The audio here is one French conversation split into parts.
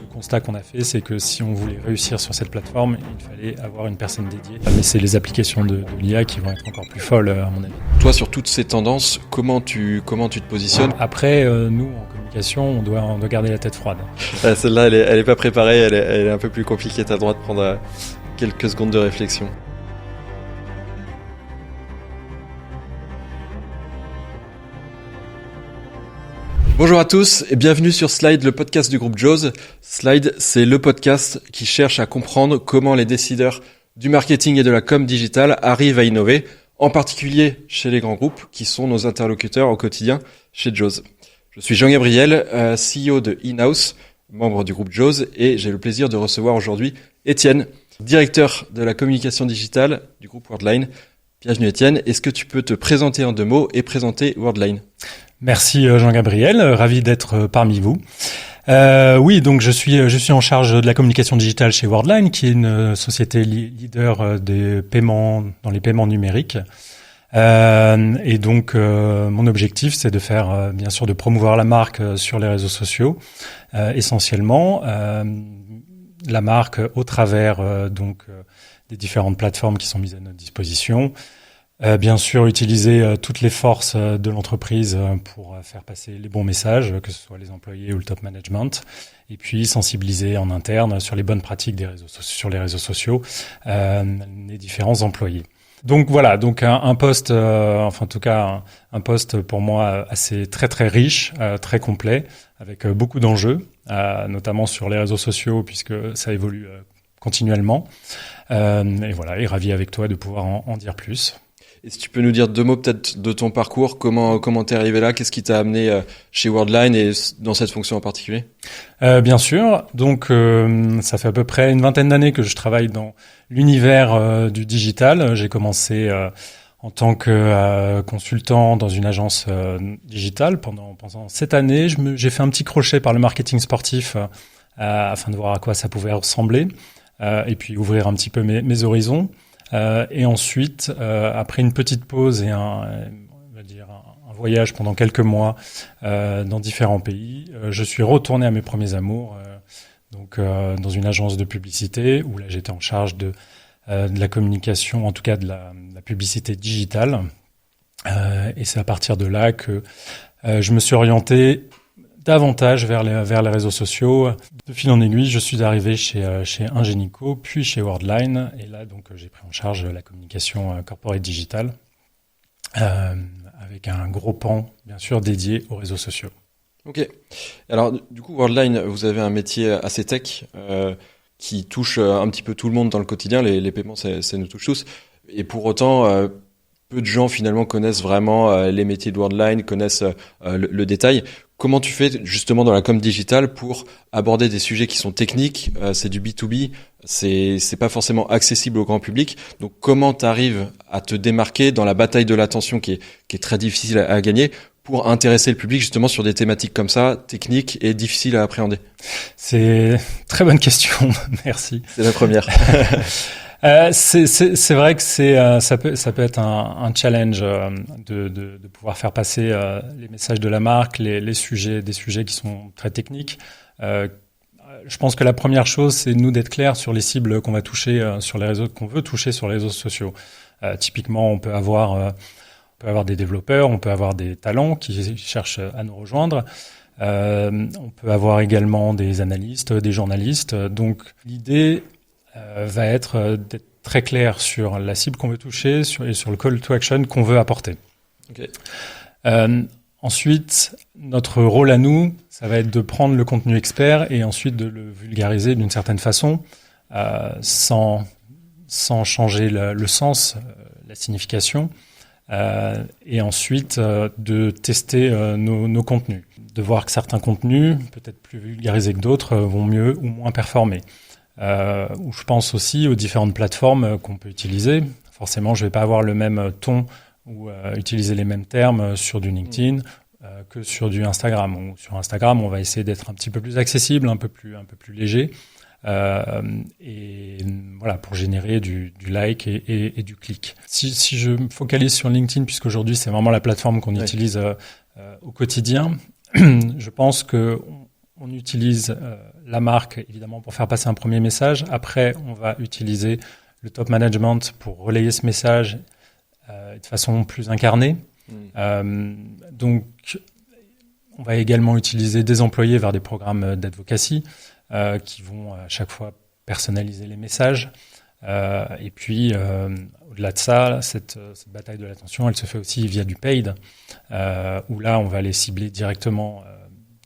constat qu'on a fait, c'est que si on voulait réussir sur cette plateforme, il fallait avoir une personne dédiée. Mais c'est les applications de l'IA qui vont être encore plus folles, à mon avis. Toi, sur toutes ces tendances, comment tu te positionnes ? Après, nous, en communication, on doit garder la tête froide. Celle-là, elle est pas préparée, elle est un peu plus compliquée. Tu as le droit de prendre quelques secondes de réflexion. Bonjour à tous et bienvenue sur Slide, le podcast du groupe Jaws. Slide, c'est le podcast qui cherche à comprendre comment les décideurs du marketing et de la com digitale arrivent à innover, en particulier chez les grands groupes qui sont nos interlocuteurs au quotidien chez Jaws. Je suis Jean-Gabriel, CEO de InHouse, membre du groupe Jaws, et j'ai le plaisir de recevoir aujourd'hui Étienne, directeur de la communication digitale du groupe Worldline. Bienvenue Étienne, est-ce que tu peux te présenter en 2 mots et présenter Worldline ? Merci Jean-Gabriel, ravi d'être parmi vous. Oui, donc je suis en charge de la communication digitale chez Worldline, qui est une société leader des paiements dans les paiements numériques. Et donc mon objectif, c'est de faire bien sûr de promouvoir la marque sur les réseaux sociaux, essentiellement la marque au travers des différentes plateformes qui sont mises à notre disposition. Bien sûr, utiliser toutes les forces de l'entreprise pour faire passer les bons messages, que ce soit les employés ou le top management, et puis sensibiliser en interne sur les bonnes pratiques sur les réseaux sociaux les différents employés. Donc voilà, donc un poste, un poste pour moi assez très très riche, très complet, avec beaucoup d'enjeux, notamment sur les réseaux sociaux puisque ça évolue continuellement. Et voilà, et ravi avec toi de pouvoir en dire plus. Et si tu peux nous dire 2 mots peut-être de ton parcours, comment t'es arrivé là, qu'est-ce qui t'a amené chez Worldline et dans cette fonction en particulier ? Bien sûr, donc ça fait à peu près une 20aine d'années que je travaille dans l'univers du digital. J'ai commencé en tant que consultant dans une agence digitale pendant 7 années. J'ai fait un petit crochet par le marketing sportif afin de voir à quoi ça pouvait ressembler et puis ouvrir un petit peu mes horizons. Et ensuite, après une petite pause et un voyage pendant quelques mois dans différents pays, je suis retourné à mes premiers amours, dans une agence de publicité où là j'étais en charge de la communication, en tout cas de la publicité digitale. Et c'est à partir de là que je me suis orienté davantage vers les réseaux sociaux. De fil en aiguille, je suis arrivé chez Ingenico, puis chez Worldline, et là donc j'ai pris en charge la communication corporate digitale, avec un gros pan bien sûr dédié aux réseaux sociaux. Ok. Alors du coup Worldline, vous avez un métier assez tech qui touche un petit peu tout le monde dans le quotidien. Les paiements, ça nous touche tous. Et pour autant, peu de gens finalement connaissent vraiment les métiers de Worldline, connaissent le détail. Comment tu fais justement dans la com digitale pour aborder des sujets qui sont techniques, c'est du B2B, c'est pas forcément accessible au grand public. Donc comment tu arrives à te démarquer dans la bataille de l'attention qui est très difficile à gagner pour intéresser le public justement sur des thématiques comme ça, techniques et difficiles à appréhender ? C'est une très bonne question, merci. C'est la première. C'est vrai que ça peut être un challenge de pouvoir faire passer les messages de la marque, des sujets qui sont très techniques. Je pense que la première chose, c'est nous d'être clairs sur les cibles qu'on va toucher sur les réseaux, qu'on veut toucher sur les réseaux sociaux. Typiquement, on peut avoir des développeurs, on peut avoir des talents qui cherchent à nous rejoindre. On peut avoir également des analystes, des journalistes. Donc l'idée va être d'être très clair sur la cible qu'on veut toucher et sur le call to action qu'on veut apporter. Okay. Ensuite, notre rôle à nous, ça va être de prendre le contenu expert et ensuite de le vulgariser d'une certaine façon, sans changer le sens, la signification, et ensuite de tester nos contenus, de voir que certains contenus, peut-être plus vulgarisés que d'autres, vont mieux ou moins performer. Où je pense aussi aux différentes plateformes qu'on peut utiliser. Forcément, je vais pas avoir le même ton ou utiliser les mêmes termes sur du LinkedIn que sur du Instagram. Ou sur Instagram, on va essayer d'être un petit peu plus accessible, un peu plus léger, et voilà, pour générer du like et du clic. Si je me focalise sur LinkedIn, puisqu'aujourd'hui c'est vraiment la plateforme qu'on utilise au quotidien, je pense que on utilise la marque, évidemment, pour faire passer un premier message. Après, on va utiliser le top management pour relayer ce message de façon plus incarnée. Donc, on va également utiliser des employés vers des programmes d'advocacy qui vont à chaque fois personnaliser les messages. Et puis, au-delà de ça, cette bataille de l'attention, elle se fait aussi via du paid, où là, on va aller cibler directement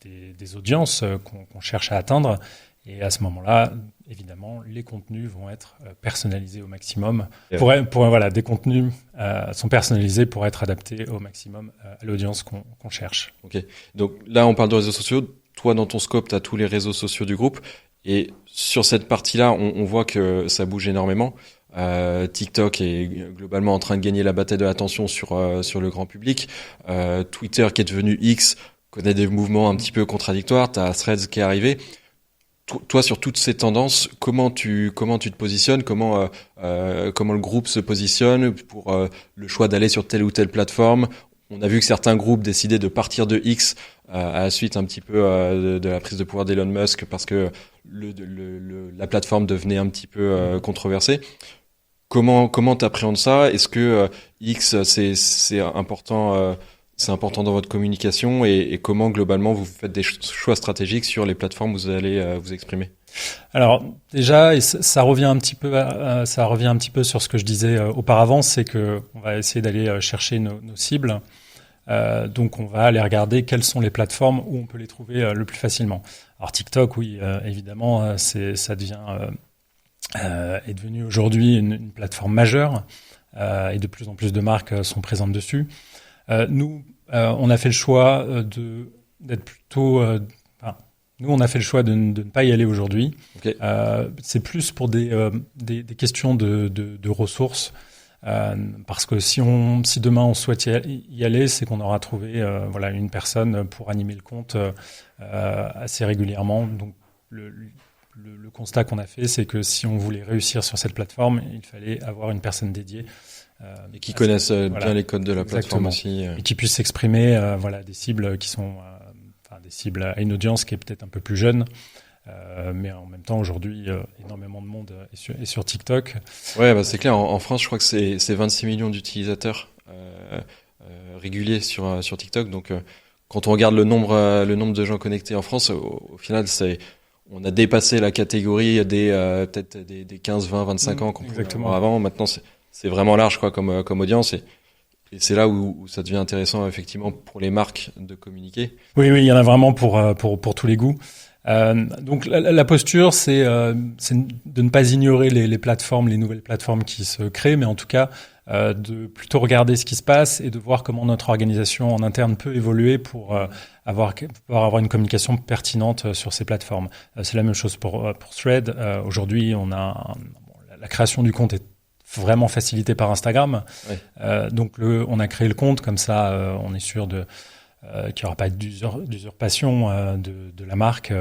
des audiences qu'on cherche à atteindre. Et à ce moment-là, évidemment, les contenus vont être personnalisés au maximum. Des contenus sont personnalisés pour être adaptés au maximum à l'audience qu'on cherche. Ok. Donc là, on parle de réseaux sociaux. Toi, dans ton scope, tu as tous les réseaux sociaux du groupe. Et sur cette partie-là, on voit que ça bouge énormément. TikTok est globalement en train de gagner la bataille de l'attention sur le grand public. Twitter, qui est devenu X, connaît des mouvements un petit peu contradictoires. Tu as Threads qui est arrivé. Toi, sur toutes ces tendances, comment tu te positionnes, comment le groupe se positionne pour le choix d'aller sur telle ou telle plateforme? On a vu que certains groupes décidaient de partir de X à la suite un petit peu de la prise de pouvoir d'Elon Musk parce que la plateforme devenait un petit peu controversée. Comment t'appréhendes ça? Est-ce que X c'est important? C'est important dans votre communication et comment globalement vous faites des choix stratégiques sur les plateformes où vous allez vous exprimer? Alors déjà, et ça revient un petit peu sur ce que je disais auparavant, c'est que on va essayer d'aller chercher nos cibles. Donc on va aller regarder quelles sont les plateformes où on peut les trouver le plus facilement. Alors TikTok, oui, évidemment, est devenu aujourd'hui une plateforme majeure et de plus en plus de marques sont présentes dessus. Nous, on a fait le choix d'être plutôt. Nous, on a fait le choix de ne pas y aller aujourd'hui. Okay. C'est plus pour des questions de ressources. Parce que si demain on souhaite y aller, c'est qu'on aura trouvé une personne pour animer le compte assez régulièrement. Donc le constat qu'on a fait, c'est que si on voulait réussir sur cette plateforme, il fallait avoir une personne dédiée. Et qui connaissent bien les codes de la plateforme aussi. Et qui puissent s'exprimer des cibles qui sont des cibles à une audience qui est peut-être un peu plus jeune. Mais en même temps, aujourd'hui, énormément de monde est sur TikTok. Ouais, c'est clair. En France, je crois que c'est 26 millions d'utilisateurs réguliers sur TikTok. Donc, quand on regarde le nombre de gens connectés en France, au final, on a dépassé la catégorie peut-être des 15, 20, 25 ans qu'on pouvait avoir avant. Maintenant, c'est vraiment large, quoi, comme audience. Et c'est là où ça devient intéressant, effectivement, pour les marques de communiquer. Oui, il y en a vraiment pour tous les goûts. Donc la posture, c'est de ne pas ignorer les plateformes, les nouvelles plateformes qui se créent, mais en tout cas de plutôt regarder ce qui se passe et de voir comment notre organisation en interne peut évoluer pour avoir une communication pertinente sur ces plateformes. C'est la même chose pour Thread. Aujourd'hui, la création du compte est vraiment facilitée par Instagram. Ouais. Donc on a créé le compte comme ça, on est sûr qu'il n'y aura pas d'usurpation de la marque.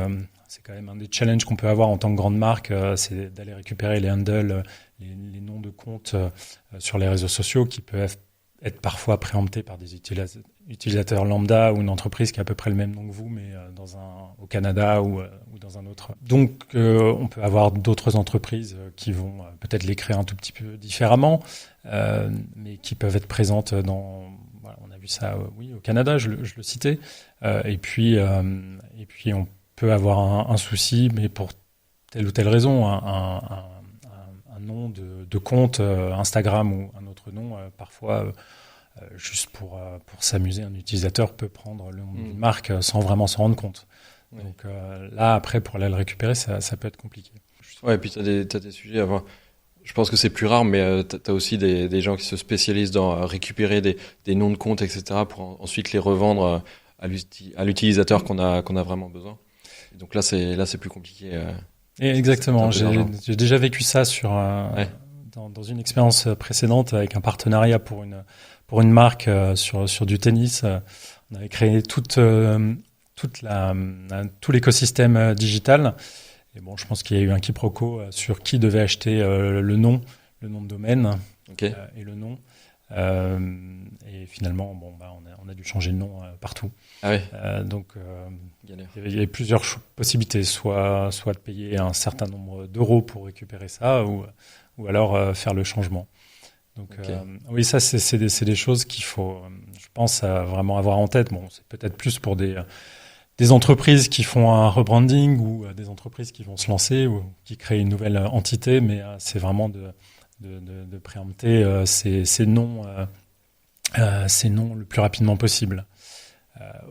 C'est quand même un des challenges qu'on peut avoir en tant que grande marque, c'est d'aller récupérer les handles, les noms de comptes sur les réseaux sociaux qui peuvent être parfois préemptés par des utilisateurs lambda ou une entreprise qui a à peu près le même nom que vous, mais au Canada ou dans un autre. Donc, on peut avoir d'autres entreprises qui vont peut-être les créer un tout petit peu différemment, mais qui peuvent être présentes on a vu ça, au Canada, je le citais. Et puis, on peut avoir un souci, mais pour telle ou telle raison, un nom de compte Instagram ou un autre nom, parfois, juste pour s'amuser, un utilisateur peut prendre le nom d'une marque sans vraiment s'en rendre compte. Ouais. Donc là, après, pour aller le récupérer, ça peut être compliqué. Ouais, et puis t'as des sujets à voir. Je pense que c'est plus rare, mais t'as aussi des gens qui se spécialisent dans récupérer des noms de comptes, etc., pour ensuite les revendre à l'utilisateur qu'on a vraiment besoin. Et donc là, c'est plus compliqué. Exactement. J'ai déjà vécu ça dans une expérience précédente avec un partenariat pour une marque sur du tennis. On avait créé tout l'écosystème digital. Et bon, je pense qu'il y a eu un quiproquo sur qui devait acheter le nom de domaine. Okay. Et le nom. Et finalement, on a dû changer de nom partout. Ah oui. Il y a plusieurs possibilités, soit de payer un certain nombre d'euros pour récupérer ça, ou alors faire le changement. Donc oui, ça c'est des choses qu'il faut, je pense, vraiment avoir en tête. Bon, c'est peut-être plus pour des entreprises qui font un rebranding ou des entreprises qui vont se lancer ou qui créent une nouvelle entité, mais c'est vraiment de préempter ces noms le plus rapidement possible.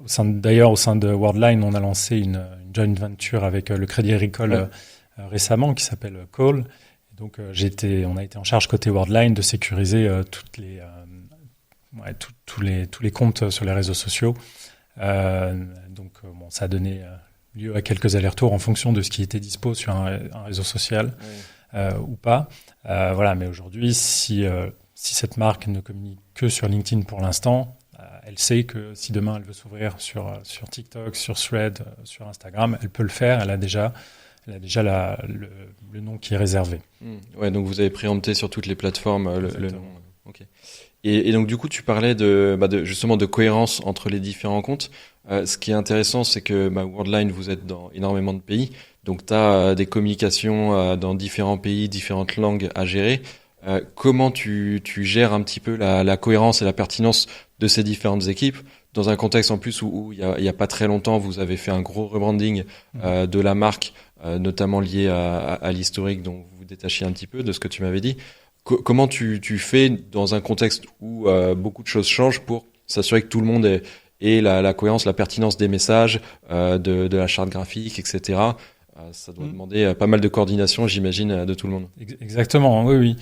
Au sein de Worldline, on a lancé une joint venture avec le Crédit Agricole récemment qui s'appelle Call. Et donc on a été en charge côté Worldline de sécuriser tous les comptes sur les réseaux sociaux. Ça a donné lieu à quelques allers-retours en fonction de ce qui était dispo sur un réseau social ou pas. Mais aujourd'hui, si cette marque ne communique que sur LinkedIn pour l'instant, elle sait que si demain elle veut s'ouvrir sur TikTok, sur Thread, sur Instagram, elle peut le faire. Elle a déjà le nom qui est réservé. Ouais, donc vous avez préempté sur toutes les plateformes le nom. Ok. Et donc du coup, tu parlais justement de cohérence entre les différents comptes. Ce qui est intéressant, c'est que Worldline, vous êtes dans énormément de pays. Donc tu as des communications dans différents pays, différentes langues à gérer. Comment tu gères un petit peu la cohérence et la pertinence de ces différentes équipes dans un contexte en plus où il y a pas très longtemps vous avez fait un gros rebranding de la marque, notamment lié à l'historique dont vous vous détachiez un petit peu de ce que tu m'avais dit. Comment tu fais dans un contexte où beaucoup de choses changent pour s'assurer que tout le monde ait la cohérence, la pertinence des messages, de la charte graphique, etc. Ça doit demander pas mal de coordination, j'imagine, de tout le monde. Exactement, oui.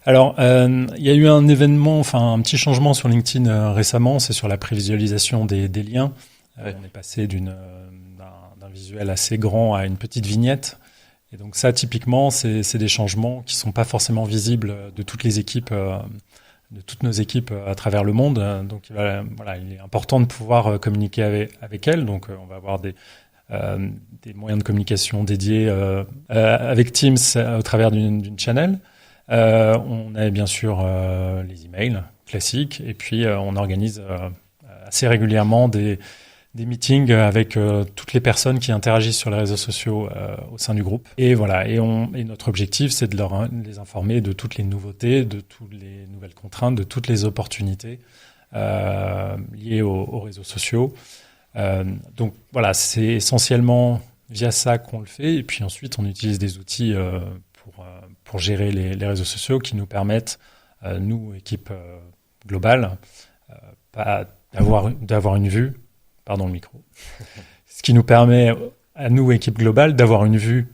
Alors, il y a eu un petit changement sur LinkedIn récemment, c'est sur la prévisualisation des liens. On est passé d'un visuel assez grand à une petite vignette. Et donc ça, typiquement, c'est des changements qui sont pas forcément visibles de toutes les équipes, de toutes nos équipes à travers le monde. Donc il est important de pouvoir communiquer avec elles. Donc on va avoir des moyens de communication dédiés avec Teams au travers d'une channel. On a bien sûr les emails classiques et puis on organise assez régulièrement des meetings avec toutes les personnes qui interagissent sur les réseaux sociaux au sein du groupe. Et voilà, et notre objectif, c'est de les informer de toutes les nouveautés, de toutes les nouvelles contraintes, de toutes les opportunités liées aux réseaux sociaux. Donc voilà, c'est essentiellement via ça qu'on le fait. Et puis ensuite, on utilise des outils pour gérer les réseaux sociaux qui nous permettent, nous, équipe globale, d'avoir une vue. Pardon le micro. Ce qui nous permet, à nous, équipe globale, d'avoir une vue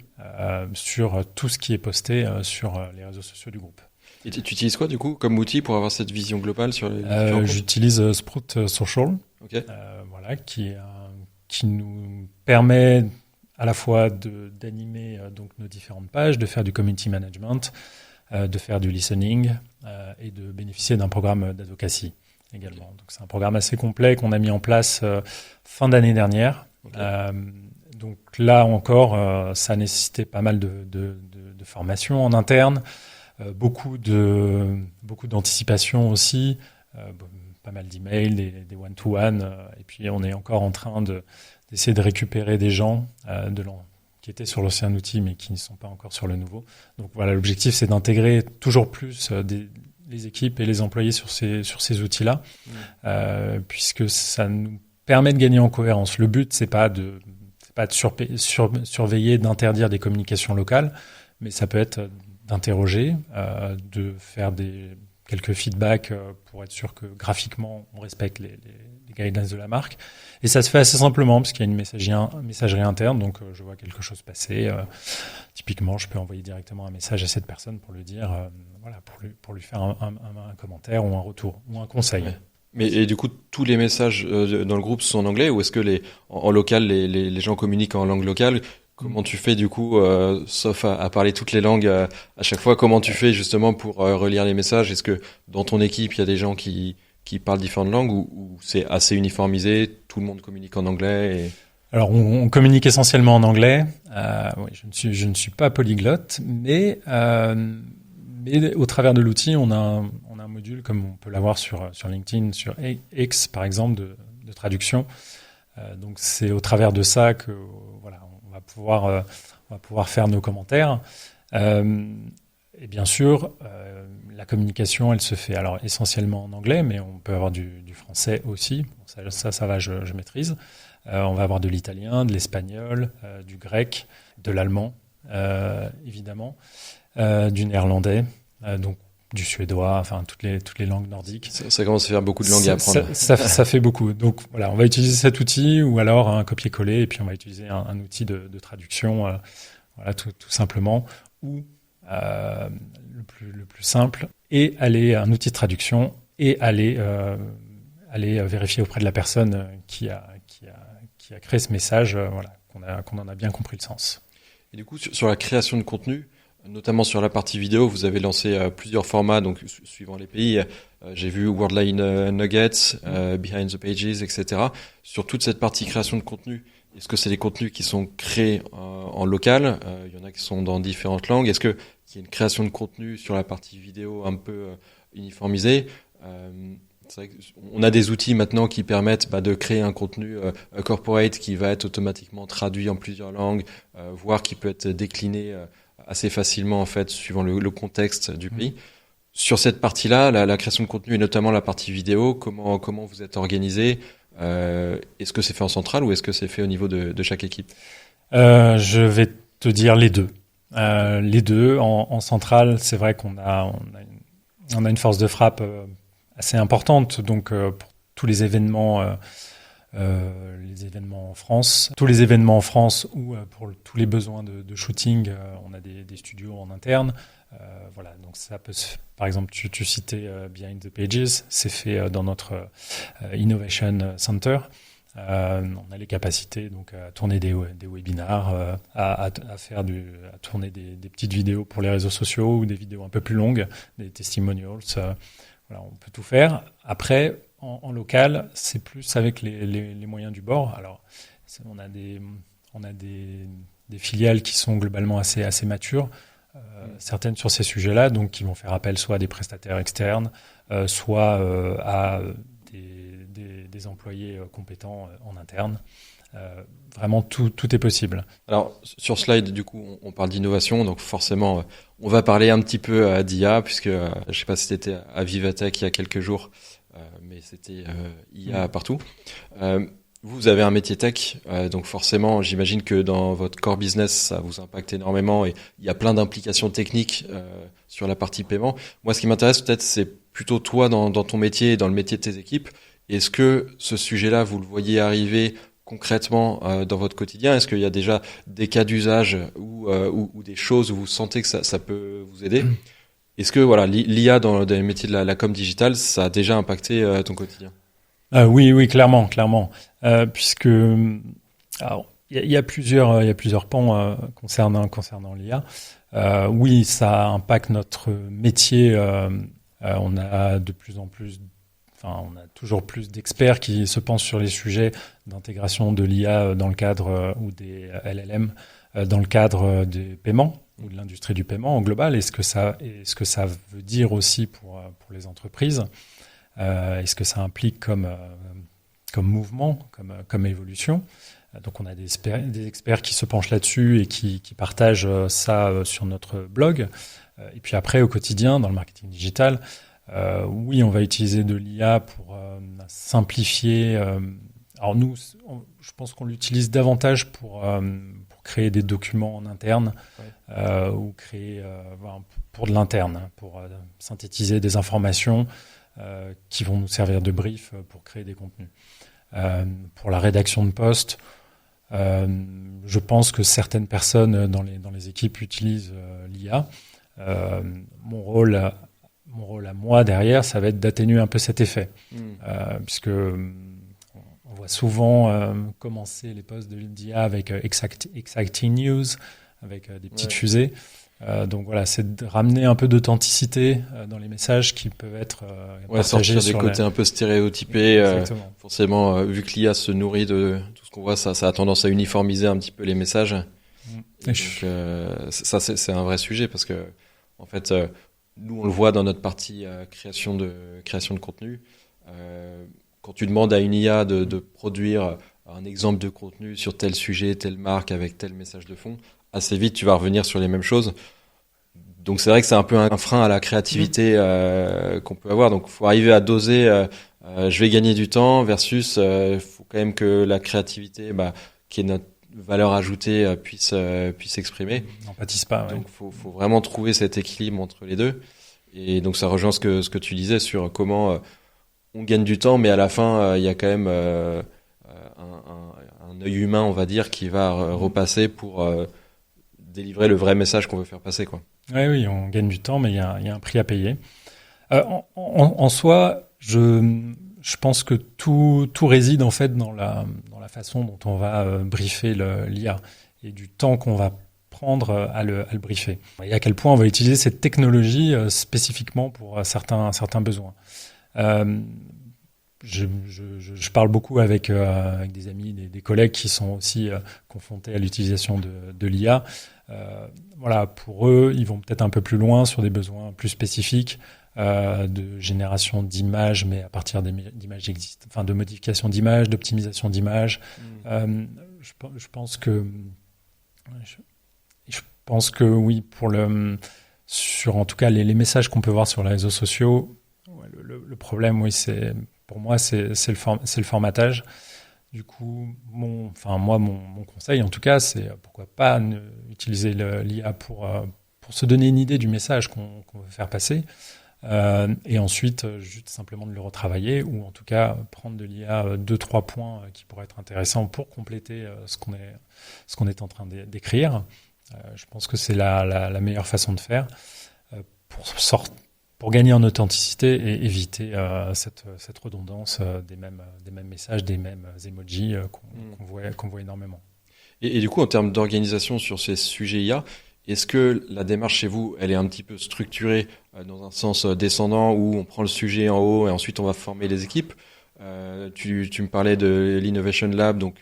sur tout ce qui est posté sur les réseaux sociaux du groupe. Et tu utilises quoi, du coup, comme outil pour avoir cette vision globale sur les différents comptes ? J'utilise Sprout Social, okay. Qui nous permet à la fois d'animer donc nos différentes pages, de faire du community management, de faire du listening et de bénéficier d'un programme d'advocacy également. Donc c'est un programme assez complet qu'on a mis en place fin d'année dernière. Okay. Donc là encore, ça a nécessité pas mal de formation en interne, beaucoup d'anticipation aussi, pas mal d'emails, des one-to-one, et puis on est encore en train d'essayer de récupérer des gens qui étaient sur l'ancien outil mais qui ne sont pas encore sur le nouveau. Donc voilà, l'objectif c'est d'intégrer toujours plus les équipes et les employés sur ces outils-là, puisque ça nous permet de gagner en cohérence. Le but, c'est pas de surveiller, d'interdire des communications locales, mais ça peut être d'interroger, de faire quelques feedbacks pour être sûr que graphiquement, on respecte les guidelines de la marque. Et ça se fait assez simplement, parce qu'il y a une messagerie interne, donc je vois quelque chose passer. Typiquement, je peux envoyer directement un message à cette personne pour lui dire... pour lui faire un commentaire ou un retour ou un conseil. Ouais. Et du coup, tous les messages dans le groupe sont en anglais ou est-ce que en local, les gens communiquent en langue locale ? Comment tu fais du coup, sauf à parler toutes les langues à chaque fois, comment tu fais justement pour relire les messages ? Est-ce que dans ton équipe, il y a des gens qui parlent différentes langues ou c'est assez uniformisé, tout le monde communique en anglais Alors, on communique essentiellement en anglais. Oui, je ne suis pas polyglotte, mais au travers de l'outil, on a un un module comme on peut l'avoir sur LinkedIn, sur X par exemple, de traduction. Donc c'est au travers de ça que voilà, on va pouvoir faire nos commentaires. Et bien sûr, la communication, elle se fait alors essentiellement en anglais, mais on peut avoir du français aussi. Bon, ça va, je maîtrise. On va avoir de l'italien, de l'espagnol, du grec, de l'allemand, évidemment, du néerlandais, donc du suédois, enfin toutes les langues nordiques. Ça commence à faire beaucoup de langues à apprendre. Ça fait beaucoup. Donc voilà, on va utiliser cet outil ou alors un copier-coller et puis on va utiliser un outil de traduction, voilà, tout simplement. Ou le plus simple, et un outil de traduction et aller vérifier auprès de la personne qui a créé ce message, voilà, qu'on en a bien compris le sens. Et du coup, sur la création de contenu, notamment sur la partie vidéo, vous avez lancé plusieurs formats, donc suivant les pays. J'ai vu Worldline Nuggets, Behind the Pages, etc. Sur toute cette partie création de contenu, est-ce que c'est des contenus qui sont créés en local? Il y en a qui sont dans différentes langues. Est-ce qu'il y a une création de contenu sur la partie vidéo un peu uniformisée? C'est vrai qu'on a des outils maintenant qui permettent de créer un contenu corporate qui va être automatiquement traduit en plusieurs langues, voire qui peut être décliné assez facilement en fait suivant le contexte du pays. Sur cette partie-là, la création de contenu et notamment la partie vidéo, comment vous êtes organisé? Est-ce que c'est fait en centrale ou est-ce que c'est fait au niveau de chaque équipe? Je vais te dire les deux. Les deux en centrale, c'est vrai qu'on a une force de frappe assez importante, donc pour tous les événements en France, ou pour tous les besoins de shooting, on a des studios en interne. Voilà, donc ça peut par exemple, tu citais Behind the Pages, c'est fait dans notre Innovation Center. On a les capacités donc à tourner des webinars, à tourner des petites vidéos pour les réseaux sociaux ou des vidéos un peu plus longues, des testimonials. Voilà, on peut tout faire. Après, en local, c'est plus avec les moyens du bord. Alors, on a des filiales qui sont globalement assez matures, certaines sur ces sujets-là, donc qui vont faire appel soit à des prestataires externes, soit à des employés compétents en interne. Vraiment, tout est possible. Alors, sur Slide, du coup, on parle d'innovation, donc forcément, on va parler un petit peu d'IA, puisque je sais pas si c'était à Vivatech il y a quelques jours, mais c'était IA partout. Vous avez un métier tech, donc forcément, j'imagine que dans votre core business, ça vous impacte énormément et il y a plein d'implications techniques sur la partie paiement. Moi, ce qui m'intéresse peut-être, c'est plutôt toi dans ton métier et dans le métier de tes équipes. Est-ce que ce sujet-là, vous le voyez arriver concrètement dans votre quotidien? Est-ce qu'il y a déjà des cas d'usage ou des choses où vous sentez que ça peut vous aider? Est-ce que voilà, l'IA dans les métiers de la com digitale, ça a déjà impacté ton quotidien? Oui, clairement, puisque alors il y a plusieurs pans concernant l'IA. Oui, ça impacte notre métier. On a de plus en plus, on a toujours plus d'experts qui se penchent sur les sujets d'intégration de l'IA dans le cadre ou des LLM dans le cadre des paiements ou de l'industrie du paiement en global. Et ce que ça veut dire aussi pour les entreprises. Est-ce que ça implique comme mouvement, comme évolution? Donc on a des experts qui se penchent là-dessus et qui partagent ça sur notre blog. Et puis après, au quotidien, dans le marketing digital, oui, on va utiliser de l'IA pour simplifier. Alors nous, je pense qu'on l'utilise davantage pour créer des documents en interne, ou créer pour de l'interne, pour synthétiser des informations qui vont nous servir de brief pour créer des contenus. Pour la rédaction de posts, je pense que certaines personnes dans les équipes utilisent l'IA. Mon rôle à moi derrière, ça va être d'atténuer un peu cet effet, puisque on voit souvent commencer les posts d'IA avec exciting news, avec des petites fusées. Donc voilà, c'est de ramener un peu d'authenticité dans les messages qui peuvent être partagés. Sortir des côtés un peu stéréotypés. Forcément, vu que l'IA se nourrit de tout ce qu'on voit, ça a tendance à uniformiser un petit peu les messages. Donc, ça, c'est un vrai sujet parce que, en fait, nous, on le voit dans notre partie création de contenu. Quand tu demandes à une IA de produire un exemple de contenu sur tel sujet, telle marque, avec tel message de fond, assez vite, tu vas revenir sur les mêmes choses. Donc c'est vrai que c'est un peu un frein à la créativité qu'on peut avoir. Donc il faut arriver à doser, je vais gagner du temps versus faut quand même que la créativité, qui est notre valeur ajoutée, puisse s'exprimer. On n'empâtisse pas. Ouais. Donc faut vraiment trouver cet équilibre entre les deux. Et donc ça rejoint ce que tu disais sur comment on gagne du temps, mais à la fin il y a quand même un œil humain, on va dire, qui va repasser pour délivrer le vrai message qu'on veut faire passer, quoi. Oui, on gagne du temps, mais il y a un prix à payer. En soi, je pense que tout réside en fait dans la façon dont on va briefer l'IA et du temps qu'on va prendre à le briefer. Et à quel point on va utiliser cette technologie spécifiquement pour certains besoins. Je parle beaucoup avec des amis, des collègues qui sont aussi confrontés à l'utilisation de l'IA. Voilà, pour eux, ils vont peut-être un peu plus loin sur des besoins plus spécifiques de génération d'images, mais à partir d'images existantes, enfin de modification d'images, d'optimisation d'images. Je pense que oui, sur en tout cas les messages qu'on peut voir sur les réseaux sociaux, ouais, le problème, oui, pour moi, c'est le formatage. Du coup, mon conseil, en tout cas, c'est pourquoi pas utiliser l'IA pour se donner une idée du message qu'on veut faire passer, et ensuite juste simplement de le retravailler, ou en tout cas prendre de l'IA 2-3 points qui pourraient être intéressants pour compléter ce qu'on est en train d'écrire. Je pense que c'est la meilleure façon de faire pour gagner en authenticité et éviter cette redondance des mêmes messages, des mêmes emojis qu'on voit énormément. Et du coup, en termes d'organisation sur ces sujets IA, est-ce que la démarche chez vous, elle est un petit peu structurée dans un sens descendant où on prend le sujet en haut et ensuite on va former les équipes? Tu me parlais de l'Innovation Lab, donc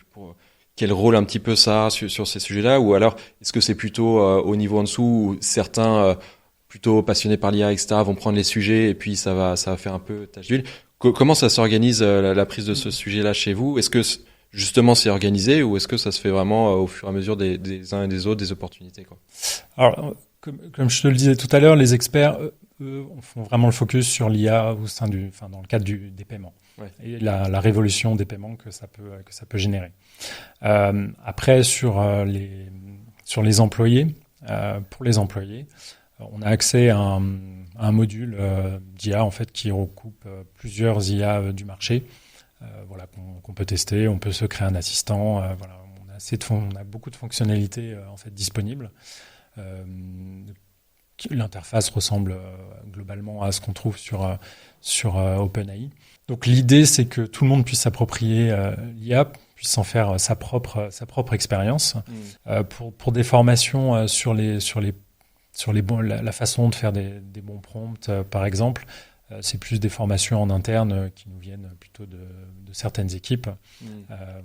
quel rôle un petit peu ça a sur ces sujets-là? Ou alors, est-ce que c'est plutôt au niveau en dessous où certains plutôt passionnés par l'IA, etc., vont prendre les sujets et puis ça va faire un peu tache d'huile. Comment ça s'organise la prise de ce sujet-là chez vous? Est-ce que justement c'est organisé ou est-ce que ça se fait vraiment au fur et à mesure des uns et des autres, des opportunités, quoi? Alors, comme je te le disais tout à l'heure, les experts, eux, font vraiment le focus sur l'IA dans le cadre des paiements, ouais, et la révolution des paiements que ça peut générer. Après, sur les employés, pour les employés, on a accès à un module d'IA en fait qui recoupe plusieurs IA du marché, voilà, qu'on peut tester. On peut se créer un assistant. Voilà, on a beaucoup de fonctionnalités en fait disponibles. L'interface ressemble globalement à ce qu'on trouve sur OpenAI. Donc l'idée, c'est que tout le monde puisse s'approprier l'IA, puisse en faire sa propre expérience. Pour des formations sur la façon de faire des bons prompts, par exemple, c'est plus des formations en interne qui nous viennent plutôt de certaines équipes,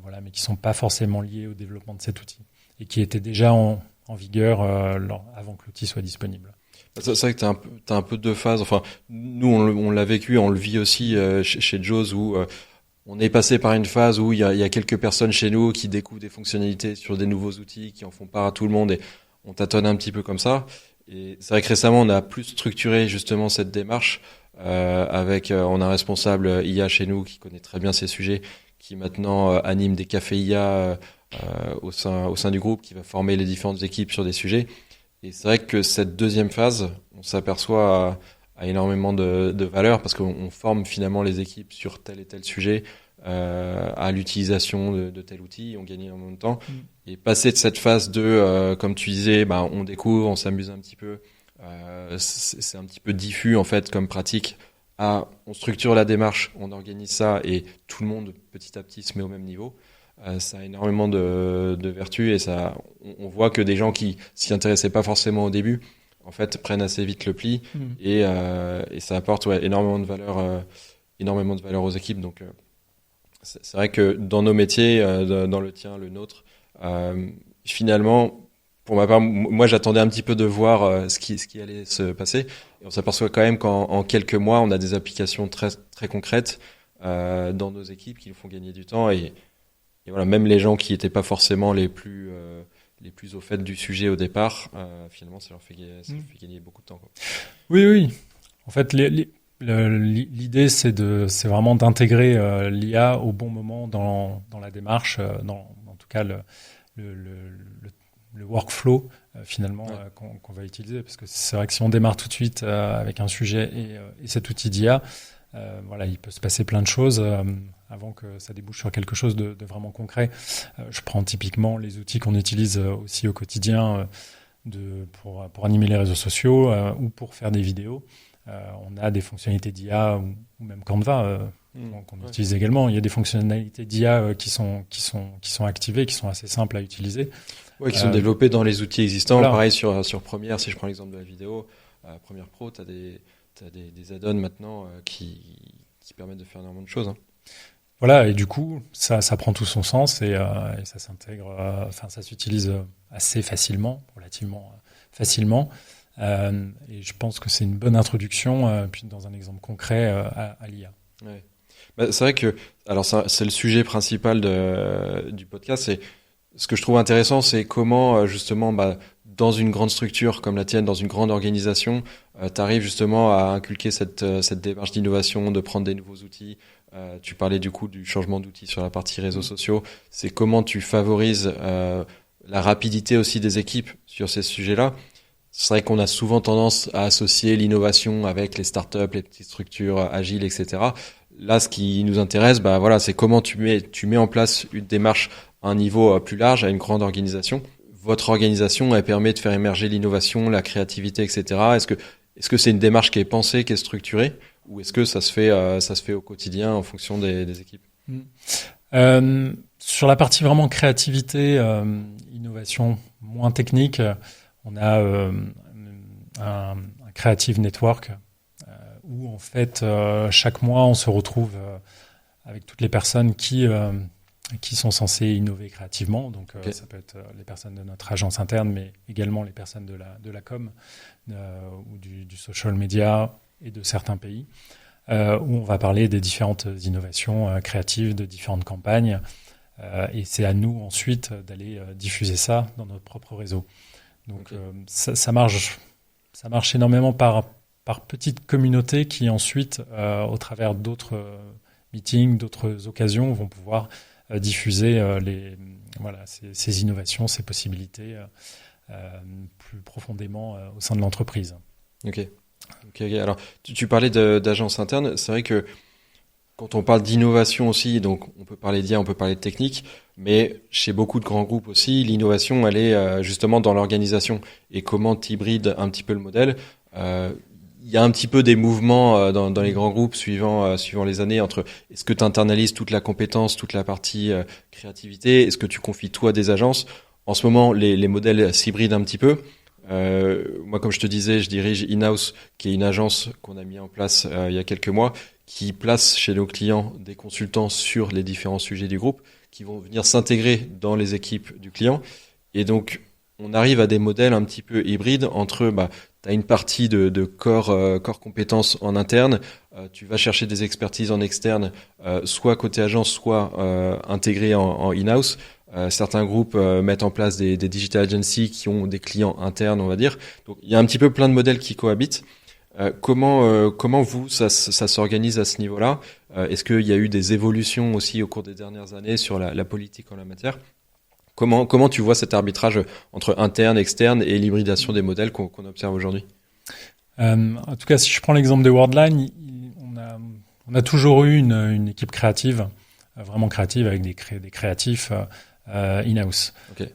voilà, mais qui sont pas forcément liées au développement de cet outil et qui étaient déjà en vigueur avant que l'outil soit disponible. C'est vrai que t'as un peu deux phases. Enfin, nous, on l'a vécu, on le vit aussi chez Jaws, où on est passé par une phase où il y a quelques personnes chez nous qui découvrent des fonctionnalités sur des nouveaux outils, qui en font part à tout le monde, et on tâtonne un petit peu comme ça. Et c'est vrai que récemment, on a plus structuré justement cette démarche on a un responsable IA chez nous qui connaît très bien ces sujets, qui maintenant anime des cafés IA au sein du groupe, qui va former les différentes équipes sur des sujets. Et c'est vrai que cette deuxième phase, on s'aperçoit à énormément de valeur parce qu'on forme finalement les équipes sur tel et tel sujet, à l'utilisation de tel outil, on gagne énormément de temps. Et passer de cette phase de, comme tu disais, on découvre, on s'amuse un petit peu, c'est un petit peu diffus en fait comme pratique. On structure la démarche, on organise ça et tout le monde petit à petit se met au même niveau. Ça a énormément de vertus et on voit que des gens qui s'y intéressaient pas forcément au début, en fait, prennent assez vite le pli et ça apporte énormément de valeur aux équipes. Donc, c'est vrai que dans nos métiers, dans le tien, le nôtre, finalement, pour ma part, moi j'attendais un petit peu de voir ce qui allait se passer. Et on s'aperçoit quand même qu'en quelques mois, on a des applications très très concrètes dans nos équipes qui nous font gagner du temps. Et voilà, même les gens qui n'étaient pas forcément les plus au fait du sujet au départ, finalement, ça leur fait gagner beaucoup de temps, quoi. Oui, oui. En fait, l'idée, c'est vraiment d'intégrer l'IA au bon moment dans la démarche, en tout cas le, le, le workflow finalement qu'on va utiliser. Parce que c'est vrai que si on démarre tout de suite avec un sujet et cet outil d'IA, voilà, il peut se passer plein de choses avant que ça débouche sur quelque chose de vraiment concret. Je prends typiquement les outils qu'on utilise aussi au quotidien pour animer les réseaux sociaux ou pour faire des vidéos. On a des fonctionnalités d'IA ou même Canva qu'on utilise également. Il y a des fonctionnalités d'IA qui sont activées, qui sont assez simples à utiliser. Ouais, qui sont développés dans les outils existants. Voilà. Pareil sur Premiere, si je prends l'exemple de la vidéo, Premiere Pro, t'as des add-ons maintenant qui permettent de faire énormément de choses. Hein. Voilà, et du coup, ça prend tout son sens et ça s'intègre, ça s'utilise assez facilement, relativement facilement. Et je pense que c'est une bonne introduction, puis dans un exemple concret à l'IA. Ouais. Bah, c'est vrai que, alors c'est le sujet principal du podcast. Et ce que je trouve intéressant, c'est comment justement, dans une grande structure comme la tienne, dans une grande organisation, tu arrives justement à inculquer cette démarche d'innovation, de prendre des nouveaux outils. Tu parlais du coup du changement d'outils sur la partie réseaux sociaux. C'est comment tu favorises la rapidité aussi des équipes sur ces sujets-là. C'est vrai qu'on a souvent tendance à associer l'innovation avec les startups, les petites structures agiles, etc. Là, ce qui nous intéresse, voilà, c'est comment tu mets en place une démarche à un niveau plus large, à une grande organisation. Votre organisation, elle permet de faire émerger l'innovation, la créativité, etc. Est-ce que c'est une démarche qui est pensée, qui est structurée, ou est-ce que ça se fait au quotidien en fonction des équipes? Sur la partie vraiment créativité, innovation moins technique, on a un creative network où en fait chaque mois on se retrouve avec toutes les personnes qui sont censées innover créativement. Donc ça peut être les personnes de notre agence interne, mais également les personnes de la com ou du social media et de certains pays, où on va parler des différentes innovations créatives de différentes campagnes. Et c'est à nous ensuite d'aller diffuser ça dans notre propre réseau. Donc ça marche énormément par petites communautés qui ensuite, au travers d'autres meetings, d'autres occasions, vont pouvoir diffuser ces innovations, ces possibilités plus profondément au sein de l'entreprise. Ok. Alors, tu parlais d'agence interne. C'est vrai que quand on parle d'innovation aussi, donc on peut parler d'IA, on peut parler de technique, mais chez beaucoup de grands groupes aussi, l'innovation, elle est justement dans l'organisation. Et comment tu hybrides un petit peu le modèle. Il y a un petit peu des mouvements dans les grands groupes suivant les années entre est-ce que tu internalises toute la compétence, toute la partie créativité, est-ce que tu confies tout à des agences. En ce moment, les modèles s'hybrident un petit peu. Moi, comme je te disais, je dirige In-House, qui est une agence qu'on a mis en place il y a quelques mois, qui place chez nos clients des consultants sur les différents sujets du groupe, qui vont venir s'intégrer dans les équipes du client. Et donc, on arrive à des modèles un petit peu hybrides entre, tu as une partie de core compétences en interne, tu vas chercher des expertises en externe, soit côté agence, soit intégrées en in-house. Certains groupes mettent en place des digital agencies qui ont des clients internes, on va dire. Donc, il y a un petit peu plein de modèles qui cohabitent. Comment vous, ça s'organise à ce niveau-là? Est-ce qu'il y a eu des évolutions aussi au cours des dernières années sur la politique en la matière? Comment tu vois cet arbitrage entre interne, externe et l'hybridation des modèles qu'on observe aujourd'hui? En tout cas, si je prends l'exemple de Worldline, on a toujours eu une équipe créative, vraiment créative, avec des créatifs in-house. Okay.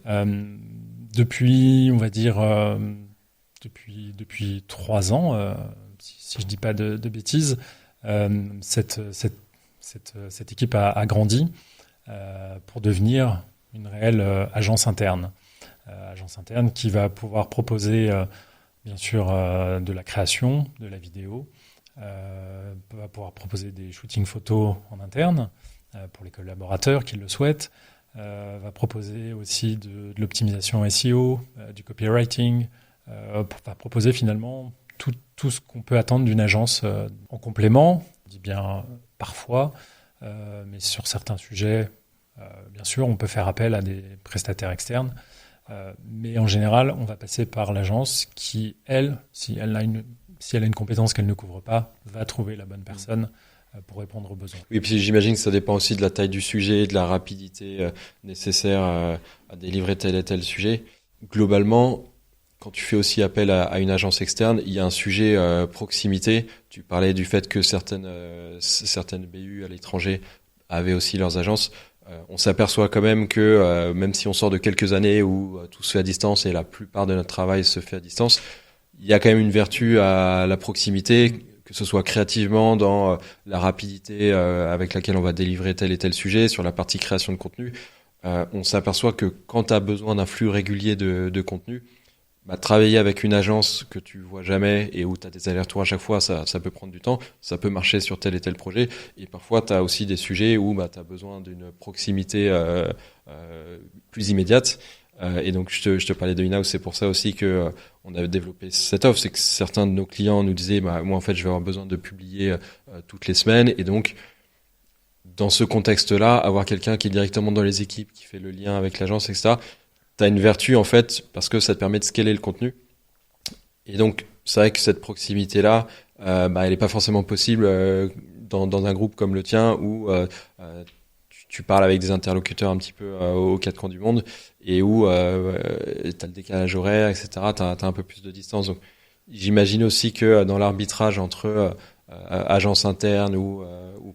Depuis, on va dire, depuis 3 ans, si je dis pas de bêtises, cette équipe a grandi pour devenir une réelle agence interne qui va pouvoir proposer bien sûr de la création, de la vidéo, va pouvoir proposer des shootings photos en interne pour les collaborateurs qui le souhaitent, va proposer aussi de l'optimisation SEO, du copywriting, va proposer finalement tout ce qu'on peut attendre d'une agence en complément. Je dis bien parfois, mais sur certains sujets, bien sûr, on peut faire appel à des prestataires externes. Mais en général, on va passer par l'agence qui, elle, si elle a une compétence qu'elle ne couvre pas, va trouver la bonne personne pour répondre aux besoins. Oui, puis j'imagine que ça dépend aussi de la taille du sujet, de la rapidité nécessaire à délivrer tel et tel sujet. Globalement, quand tu fais aussi appel à une agence externe, il y a un sujet proximité. Tu parlais du fait que certaines BU à l'étranger avaient aussi leurs agences. On s'aperçoit quand même que même si on sort de quelques années où tout se fait à distance et la plupart de notre travail se fait à distance, il y a quand même une vertu à la proximité, que ce soit créativement dans la rapidité avec laquelle on va délivrer tel et tel sujet, sur la partie création de contenu. On s'aperçoit que quand tu as besoin d'un flux régulier de contenu, travailler avec une agence que tu vois jamais et où tu as des allers-retours à chaque fois, ça peut prendre du temps, ça peut marcher sur tel et tel projet. Et parfois, tu as aussi des sujets où tu as besoin d'une proximité plus immédiate. Et donc, je te parlais de in-house, c'est pour ça aussi que on avait développé cette offre. C'est que certains de nos clients nous disaient, moi, en fait, je vais avoir besoin de publier toutes les semaines. Et donc, dans ce contexte-là, avoir quelqu'un qui est directement dans les équipes, qui fait le lien avec l'agence, etc., t'as une vertu en fait parce que ça te permet de scaler le contenu. Et donc c'est vrai que cette proximité-là, elle est pas forcément possible dans un groupe comme le tien où tu parles avec des interlocuteurs un petit peu aux quatre coins du monde et où t'as le décalage horaire, etc. T'as un peu plus de distance. Donc j'imagine aussi que dans l'arbitrage entre agence interne ou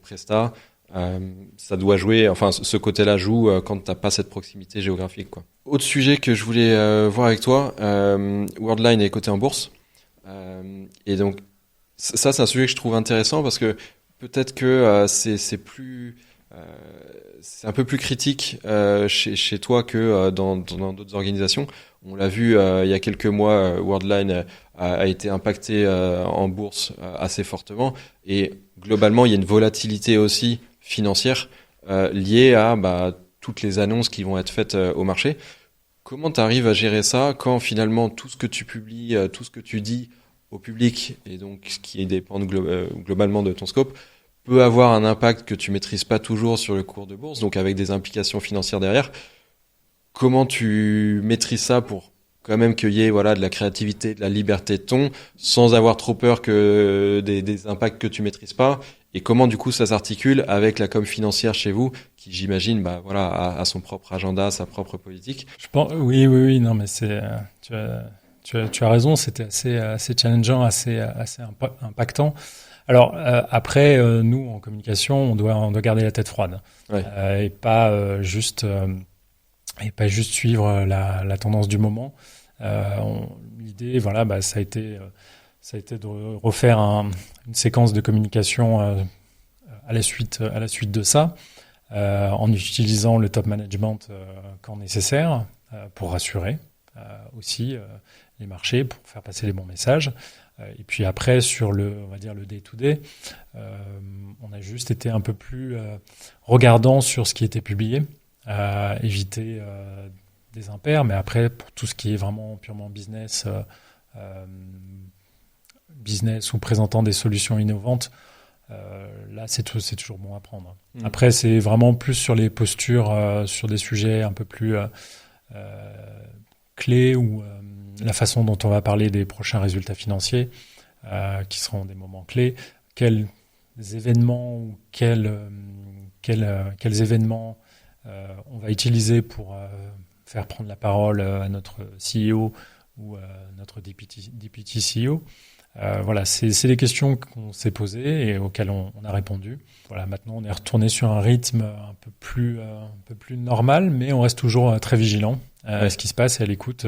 Presta, ça doit jouer, enfin ce côté-là joue quand t'as pas cette proximité géographique, quoi. Autre sujet que je voulais voir avec toi, Worldline est coté en bourse, et donc ça c'est un sujet que je trouve intéressant parce que peut-être que c'est plus c'est un peu plus critique chez toi que dans d'autres organisations. On l'a vu il y a quelques mois, Worldline a été impacté en bourse assez fortement et globalement il y a une volatilité aussi financière liée à toutes les annonces qui vont être faites au marché. Comment tu arrives à gérer ça quand finalement tout ce que tu publies, tout ce que tu dis au public et donc ce qui dépend globalement de ton scope peut avoir un impact que tu maîtrises pas toujours sur le cours de bourse, donc avec des implications financières derrière. Comment tu maîtrises ça pour quand même qu'il y ait de la créativité, de la liberté de ton, sans avoir trop peur que des impacts que tu maîtrises pas? Et comment du coup ça s'articule avec la com financière chez vous, qui j'imagine a son propre agenda, sa propre politique? Je pense, oui, non, mais c'est tu as raison, c'était assez challengeant, assez impactant. Alors après, nous en communication, on doit garder la tête froide, ouais. Et pas juste suivre la tendance du moment. L'idée, ça a été de refaire une séquence de communication à la suite de ça, en utilisant le top management quand nécessaire pour rassurer aussi les marchés, pour faire passer les bons messages. Et puis après, sur le day-to-day, on a juste été un peu plus regardant sur ce qui était publié, éviter des impairs, mais après, pour tout ce qui est vraiment purement business ou présentant des solutions innovantes, là, c'est toujours bon à prendre. Après, c'est vraiment plus sur les postures, sur des sujets un peu plus clés ou la façon dont on va parler des prochains résultats financiers, qui seront des moments clés. Quels événements ou quels événements on va utiliser pour faire prendre la parole à notre CEO ou à notre deputy CEO. C'est des questions qu'on s'est posées et auxquelles on a répondu. Maintenant on est retourné sur un rythme un peu plus normal, mais on reste toujours très vigilant à ce qui se passe et à l'écoute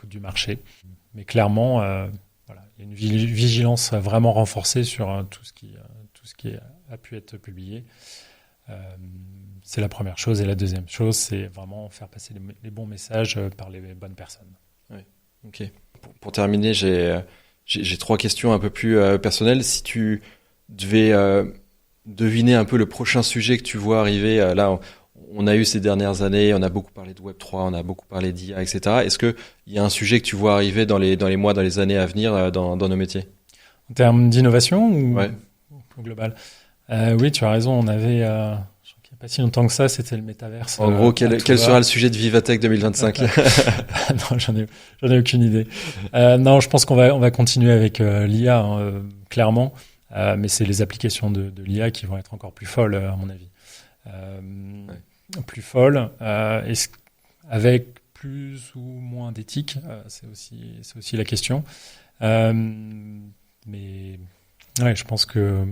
du marché. Mais clairement, il y a une vigilance vraiment renforcée sur tout ce qui a pu être publié. C'est la première chose. Et la deuxième chose, c'est vraiment faire passer les bons messages par les bonnes personnes. Oui, ok. Pour terminer, j'ai 3 questions un peu plus personnelles. Si tu devais deviner un peu le prochain sujet que tu vois arriver, là, on a eu ces dernières années, on a beaucoup parlé de Web3, on a beaucoup parlé d'IA, etc. Est-ce qu'il y a un sujet que tu vois arriver dans les mois, dans les années à venir dans nos métiers? En termes d'innovation ou Ouais. au global? Oui, tu as raison. On avait, je crois qu'il n'y a pas si longtemps que ça, c'était le métaverse. En gros, quel sera le sujet de Vivatech 2025? Non, j'en ai aucune idée. Non, je pense qu'on va continuer avec l'IA, hein, clairement. Mais c'est les applications de l'IA qui vont être encore plus folles, à mon avis. Plus folles, avec plus ou moins d'éthique, c'est aussi la question. Mais ouais, je pense que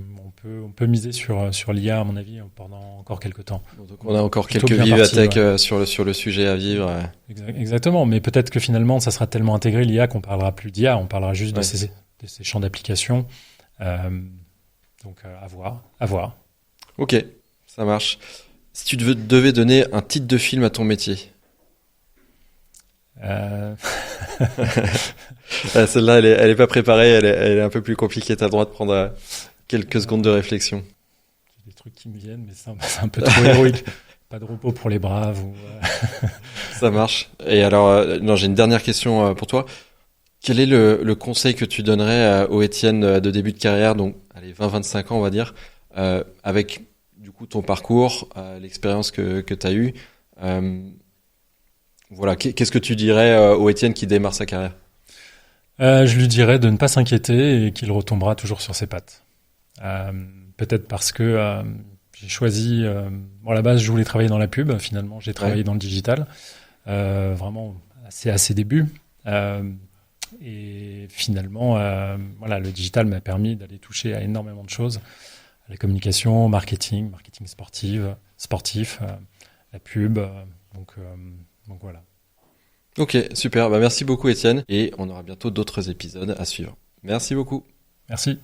on peut miser sur l'IA, à mon avis, pendant encore quelques temps. Donc on a encore Plutôt quelques bien Vivatech parti, sur le sujet à vivre. Exactement, mais peut-être que finalement, ça sera tellement intégré l'IA qu'on parlera plus d'IA, on parlera juste Ouais. de ces champs d'application. Donc à voir. Ok, ça marche. Si tu devais donner un titre de film à ton métier. Celle-là, elle est pas préparée, elle est un peu plus compliquée. T'as le droit de prendre quelques secondes de réflexion. J'ai des trucs qui me viennent, mais c'est un peu trop héroïque. Pas de repos pour les braves. Ça marche. Et alors, non, j'ai une dernière question pour toi. Quel est le conseil que tu donnerais au Étienne de début de carrière, donc allez 20-25 ans on va dire, avec du coup ton parcours, l'expérience que tu as eue, voilà, qu'est-ce que tu dirais au Étienne qui démarre sa carrière? Je lui dirais de ne pas s'inquiéter et qu'il retombera toujours sur ses pattes. Peut-être parce que j'ai choisi... à la base, je voulais travailler dans la pub. Finalement, j'ai travaillé dans le digital. Vraiment à ses débuts. Et finalement, le digital m'a permis d'aller toucher à énormément de choses. La communication, marketing sportif, la pub. Donc voilà. Ok, super. Bah, merci beaucoup Étienne. Et on aura bientôt d'autres épisodes à suivre. Merci beaucoup. Merci.